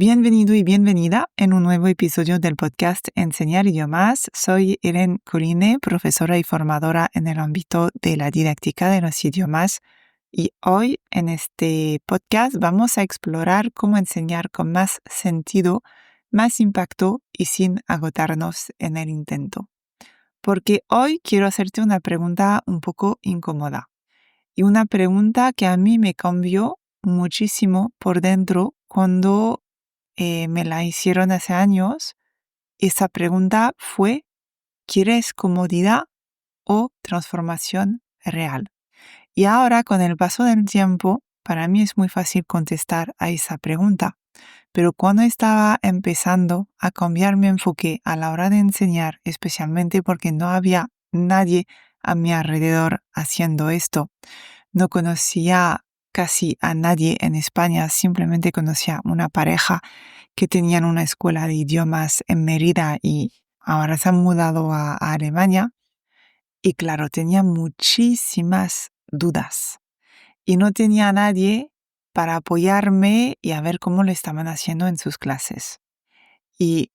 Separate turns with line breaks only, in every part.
Bienvenido y bienvenida en un nuevo episodio del podcast Enseñar idiomas. Soy Irene Colline, profesora y formadora en el ámbito de la didáctica de los idiomas. Y hoy en este podcast vamos a explorar cómo enseñar con más sentido, más impacto y sin agotarnos en el intento. Porque hoy quiero hacerte una pregunta un poco incómoda. Y una pregunta que a mí me cambió muchísimo por dentro cuando me la hicieron hace años. Esa pregunta fue: ¿quieres comodidad o transformación real? Y ahora, con el paso del tiempo, para mí es muy fácil contestar a esa pregunta. Pero cuando estaba empezando a cambiar mi enfoque a la hora de enseñar, especialmente porque no había nadie a mi alrededor haciendo esto, no conocía casi a nadie en España, simplemente conocía una pareja que tenían una escuela de idiomas en Mérida y ahora se han mudado a Alemania. Y claro, tenía muchísimas dudas y no tenía a nadie para apoyarme y a ver cómo lo estaban haciendo en sus clases. Y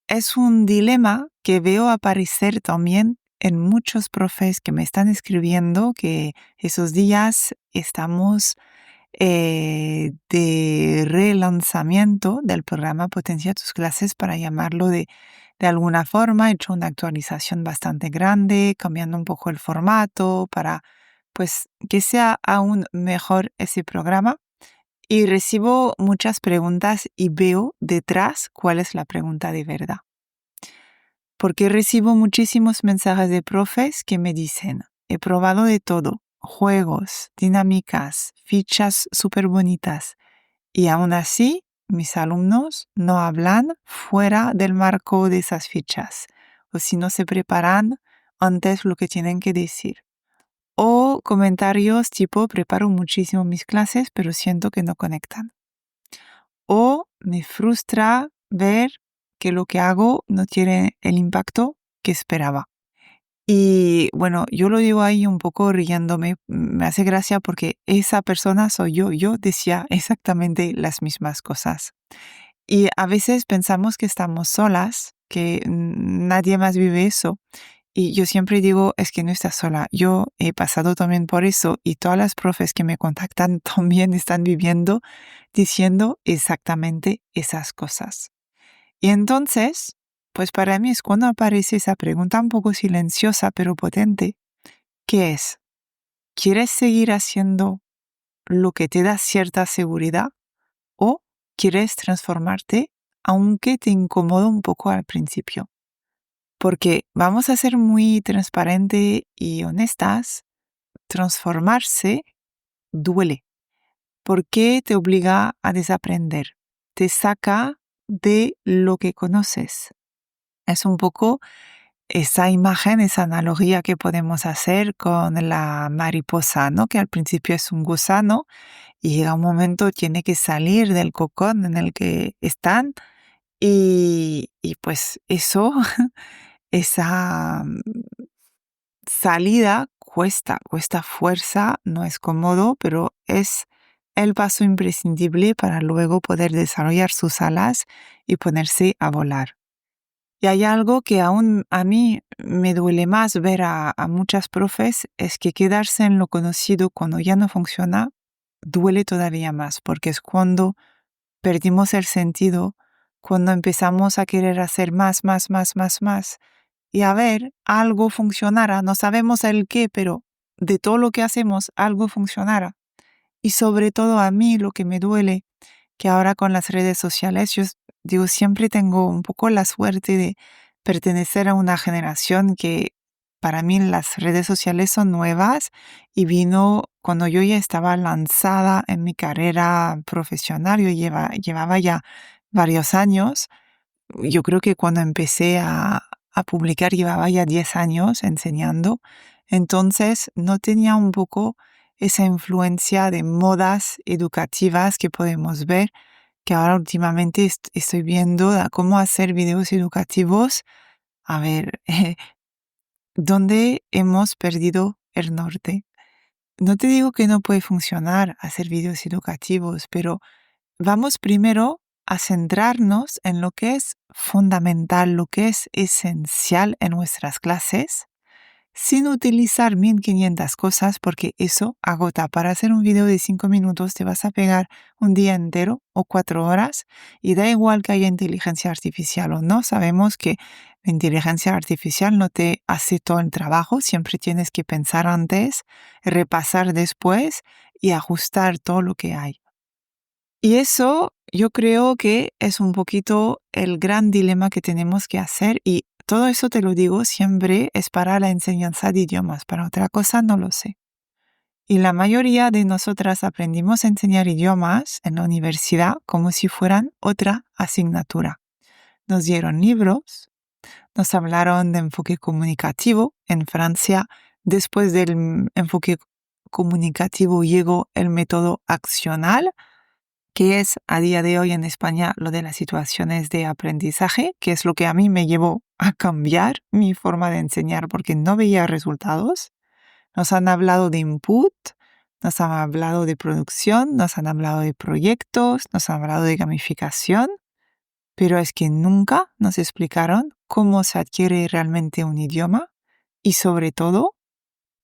es un dilema que veo aparecer también en muchos profes que me están escribiendo que esos días estamos de relanzamiento del programa Potencia tus clases, para llamarlo de alguna forma. He hecho una actualización bastante grande, cambiando un poco el formato para pues que sea aún mejor ese programa. Y recibo muchas preguntas y veo detrás cuál es la pregunta de verdad. Porque recibo muchísimos mensajes de profes que me dicen: he probado de todo, juegos, dinámicas, fichas súper bonitas, y aún así mis alumnos no hablan fuera del marco de esas fichas, o si no se preparan antes lo que tienen que decir. O comentarios tipo: preparo muchísimo mis clases, pero siento que no conectan. O me frustra ver que lo que hago no tiene el impacto que esperaba. Y bueno, yo lo digo ahí un poco riéndome, me hace gracia porque esa persona soy yo. Yo decía exactamente las mismas cosas. Y a veces pensamos que estamos solas, que nadie más vive eso. Y yo siempre digo, es que no estás sola. Yo he pasado también por eso y todas las profes que me contactan también están viviendo, diciendo exactamente esas cosas. Y entonces, pues para mí es cuando aparece esa pregunta un poco silenciosa pero potente, que es: ¿quieres seguir haciendo lo que te da cierta seguridad o quieres transformarte aunque te incomoda un poco al principio? Porque vamos a ser muy transparentes y honestas, transformarse duele, porque te obliga a desaprender, te saca de lo que conoces. Es un poco esa imagen, esa analogía que podemos hacer con la mariposa, ¿no? Que al principio es un gusano y llega un momento, tiene que salir del cocón en el que están y pues eso, esa salida cuesta fuerza, no es cómodo, pero es el paso imprescindible para luego poder desarrollar sus alas y ponerse a volar. Y hay algo que aún a mí me duele más ver a muchas profes, es que quedarse en lo conocido cuando ya no funciona duele todavía más, porque es cuando perdimos el sentido, cuando empezamos a querer hacer más, y a ver, algo funcionara, no sabemos el qué, pero de todo lo que hacemos, algo funcionara. Y sobre todo a mí lo que me duele, que ahora con las redes sociales, yo digo, siempre tengo un poco la suerte de pertenecer a una generación que para mí las redes sociales son nuevas y vino cuando yo ya estaba lanzada en mi carrera profesional. Yo llevaba ya varios años. Yo creo que cuando empecé a publicar llevaba ya 10 años enseñando, entonces no tenía un poco esa influencia de modas educativas que podemos ver, que ahora últimamente estoy viendo cómo hacer videos educativos. A ver, ¿dónde hemos perdido el norte? No te digo que no puede funcionar hacer videos educativos, pero vamos primero a centrarnos en lo que es fundamental, lo que es esencial en nuestras clases, sin utilizar 1500 cosas porque eso agota. Para hacer un video de 5 minutos te vas a pegar un día entero o 4 horas y da igual que haya inteligencia artificial o no. Sabemos que la inteligencia artificial no te hace todo el trabajo, siempre tienes que pensar antes, repasar después y ajustar todo lo que hay. Y eso yo creo que es un poquito el gran dilema que tenemos que hacer y todo eso te lo digo siempre es para la enseñanza de idiomas, para otra cosa no lo sé. Y la mayoría de nosotras aprendimos a enseñar idiomas en la universidad como si fueran otra asignatura. Nos dieron libros, nos hablaron de enfoque comunicativo en Francia. Después del enfoque comunicativo llegó el método accional, que es a día de hoy en España lo de las situaciones de aprendizaje, que es lo que a mí me llevó a cambiar mi forma de enseñar porque no veía resultados. Nos han hablado de input, nos han hablado de producción, nos han hablado de proyectos, nos han hablado de gamificación, pero es que nunca nos explicaron cómo se adquiere realmente un idioma y sobre todo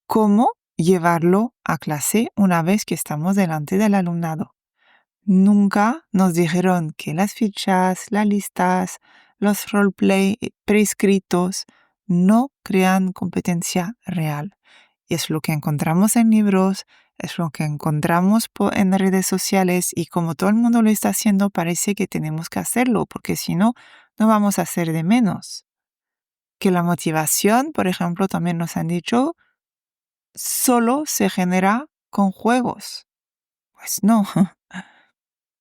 cómo llevarlo a clase una vez que estamos delante del alumnado. Nunca nos dijeron que las fichas, las listas, los roleplay prescritos no crean competencia real. Y es lo que encontramos en libros, es lo que encontramos en redes sociales y como todo el mundo lo está haciendo, parece que tenemos que hacerlo, porque si no, no vamos a hacer de menos. Que la motivación, por ejemplo, también nos han dicho, solo se genera con juegos. Pues no.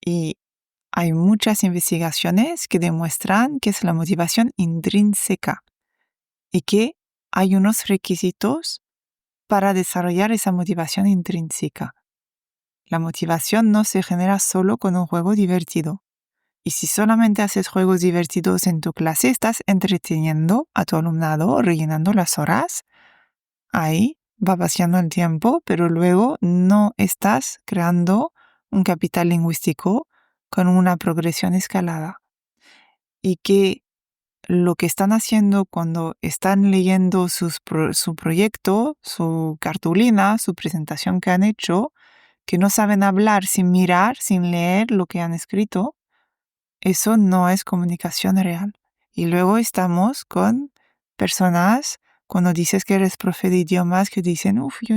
Y hay muchas investigaciones que demuestran que es la motivación intrínseca y que hay unos requisitos para desarrollar esa motivación intrínseca. La motivación no se genera solo con un juego divertido. Y si solamente haces juegos divertidos en tu clase, estás entreteniendo a tu alumnado, rellenando las horas. Ahí va pasando el tiempo, pero luego no estás creando un capital lingüístico con una progresión escalada. Y que lo que están haciendo cuando están leyendo su proyecto, su cartulina, su presentación que han hecho, que no saben hablar sin mirar, sin leer lo que han escrito, eso no es comunicación real. Y luego estamos con personas, cuando dices que eres profe de idiomas, que dicen, yo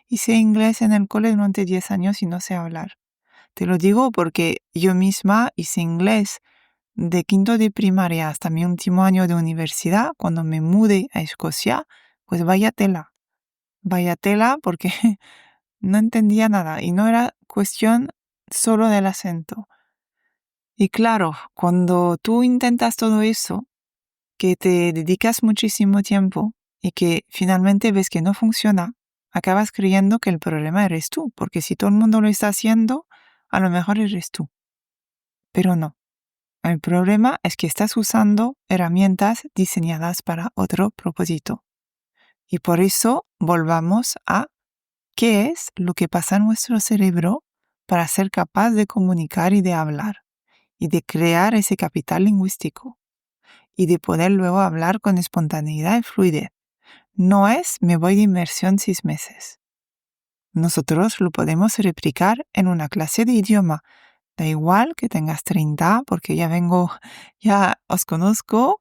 hice inglés en el cole durante 10 años y no sé hablar. Te lo digo porque yo misma hice inglés de quinto de primaria hasta mi último año de universidad, cuando me mudé a Escocia, pues vaya tela porque no entendía nada y no era cuestión solo del acento. Y claro, cuando tú intentas todo eso, que te dedicas muchísimo tiempo y que finalmente ves que no funciona, acabas creyendo que el problema eres tú, porque si todo el mundo lo está haciendo, a lo mejor eres tú. Pero no. El problema es que estás usando herramientas diseñadas para otro propósito. Y por eso volvamos a qué es lo que pasa en nuestro cerebro para ser capaz de comunicar y de hablar, y de crear ese capital lingüístico, y de poder luego hablar con espontaneidad y fluidez. No es me voy de inmersión 6 meses. Nosotros lo podemos replicar en una clase de idioma. Da igual que tengas 30, porque ya os conozco.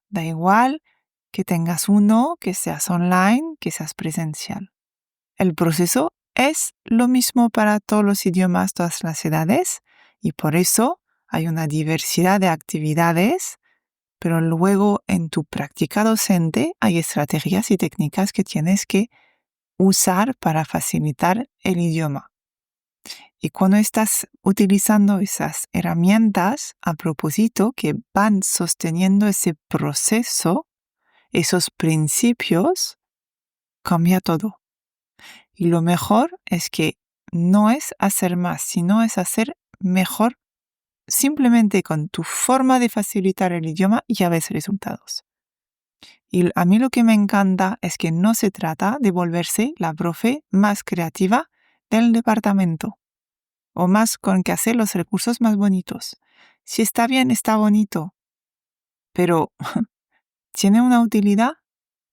Da igual que tengas uno, que seas online, que seas presencial. El proceso es lo mismo para todos los idiomas, todas las edades, y por eso hay una diversidad de actividades, pero luego en tu práctica docente hay estrategias y técnicas que tienes que usar para facilitar el idioma. Y cuando estás utilizando esas herramientas a propósito que van sosteniendo ese proceso, esos principios, cambia todo. Y lo mejor es que no es hacer más, sino es hacer mejor. Simplemente con tu forma de facilitar el idioma ya ves resultados. Y a mí lo que me encanta es que no se trata de volverse la profe más creativa del departamento o más con que hacer los recursos más bonitos, Si está bien, está bonito, pero ¿tiene una utilidad?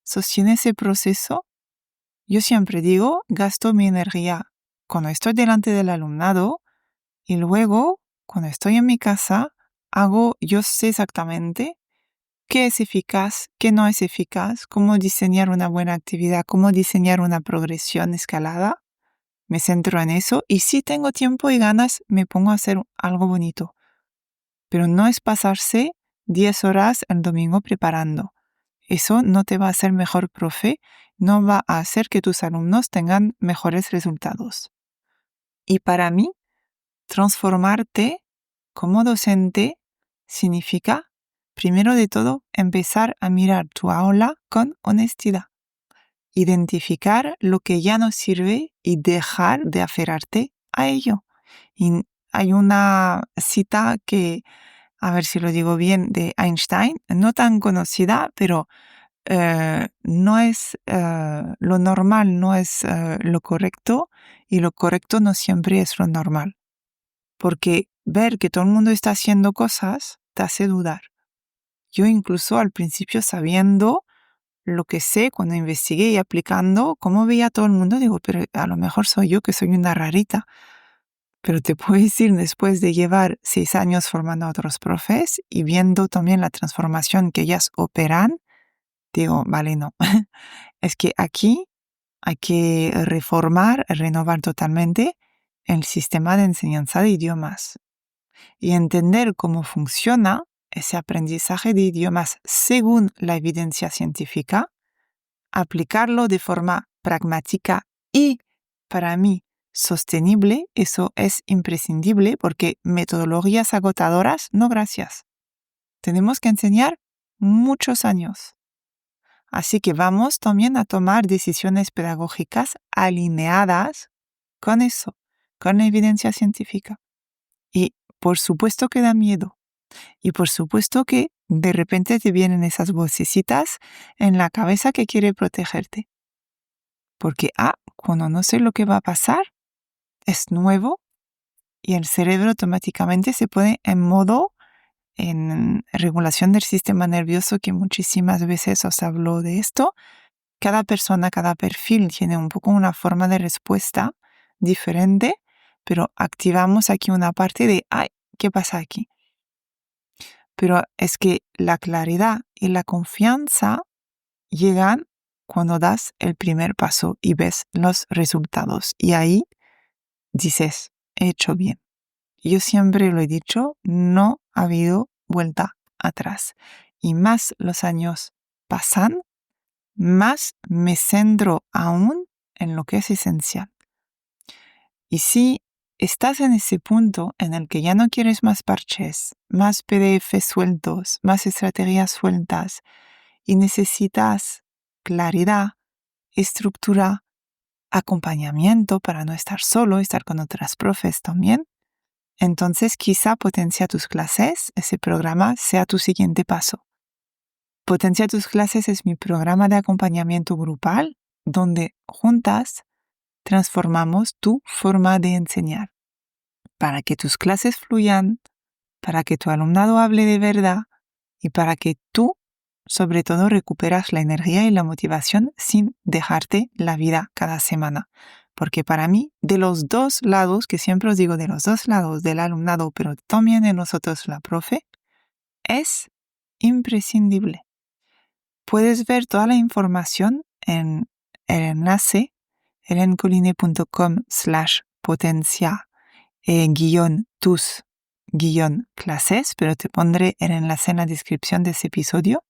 ¿Sostiene ese proceso? Yo siempre digo, gasto mi energía cuando estoy delante del alumnado y luego, cuando estoy en mi casa, yo sé exactamente qué es eficaz, qué no es eficaz, cómo diseñar una buena actividad, cómo diseñar una progresión escalada. Me centro en eso y si tengo tiempo y ganas, me pongo a hacer algo bonito. Pero no es pasarse 10 horas el domingo preparando. Eso no te va a hacer mejor profe, no va a hacer que tus alumnos tengan mejores resultados. Y para mí, transformarte como docente significa, primero de todo, empezar a mirar tu aula con honestidad, identificar lo que ya no sirve y dejar de aferrarte a ello. Y hay una cita que, a ver si lo digo bien, de Einstein, no tan conocida, pero no es lo normal, no es lo correcto, y lo correcto no siempre es lo normal. Porque ver que todo el mundo está haciendo cosas te hace dudar. Yo incluso al principio sabiendo lo que sé, cuando investigué y aplicando, cómo veía a todo el mundo, digo, pero a lo mejor soy yo que soy una rarita. Pero te puedo decir, después de llevar 6 años formando a otros profes y viendo también la transformación que ellas operan, digo, vale, no. Es que aquí hay que reformar, renovar totalmente el sistema de enseñanza de idiomas y entender cómo funciona ese aprendizaje de idiomas según la evidencia científica, aplicarlo de forma pragmática y, para mí, sostenible. Eso es imprescindible porque metodologías agotadoras, no gracias. Tenemos que enseñar muchos años. Así que vamos también a tomar decisiones pedagógicas alineadas con eso, con la evidencia científica. Y por supuesto que da miedo. Y por supuesto que de repente te vienen esas vocecitas en la cabeza que quiere protegerte. Porque, cuando no sé lo que va a pasar, es nuevo y el cerebro automáticamente se pone en modo en regulación del sistema nervioso, que muchísimas veces os hablo de esto. Cada persona, cada perfil tiene un poco una forma de respuesta diferente, pero activamos aquí una parte de, ¿qué pasa aquí? Pero es que la claridad y la confianza llegan cuando das el primer paso y ves los resultados. Y ahí dices, he hecho bien. Yo siempre lo he dicho, no ha habido vuelta atrás. Y más los años pasan, más me centro aún en lo que es esencial. Y si estás en ese punto en el que ya no quieres más parches, más PDF sueltos, más estrategias sueltas y necesitas claridad, estructura, acompañamiento para no estar solo, estar con otras profes también, entonces quizá Potencia tus clases, ese programa, sea tu siguiente paso. Potencia tus clases es mi programa de acompañamiento grupal donde juntas transformamos tu forma de enseñar para que tus clases fluyan, para que tu alumnado hable de verdad y para que tú, sobre todo, recuperas la energía y la motivación sin dejarte la vida cada semana. Porque para mí, de los dos lados, que siempre os digo de los dos lados del alumnado, pero también de nosotros la profe, es imprescindible. Puedes ver toda la información en el enlace helencoline.com/potencia-tus-clases, pero te pondré el enlace en la descripción de ese episodio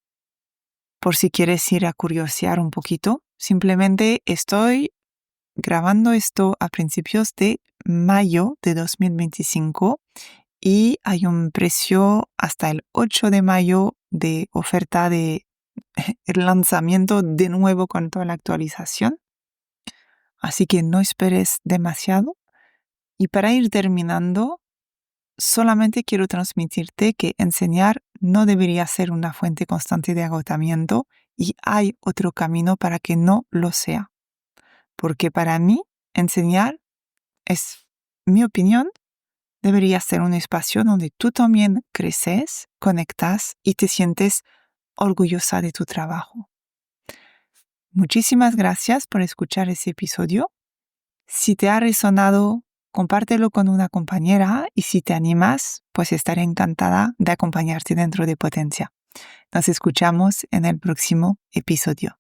por si quieres ir a curiosear un poquito. Simplemente estoy grabando esto a principios de mayo de 2025 y hay un precio hasta el 8 de mayo de oferta de el lanzamiento de nuevo con toda la actualización. Así que no esperes demasiado. Y para ir terminando, solamente quiero transmitirte que enseñar no debería ser una fuente constante de agotamiento y hay otro camino para que no lo sea. Porque para mí, enseñar es, mi opinión, debería ser un espacio donde tú también creces, conectas y te sientes orgullosa de tu trabajo. Muchísimas gracias por escuchar ese episodio. Si te ha resonado, compártelo con una compañera y si te animas, pues estaré encantada de acompañarte dentro de Potencia. Nos escuchamos en el próximo episodio.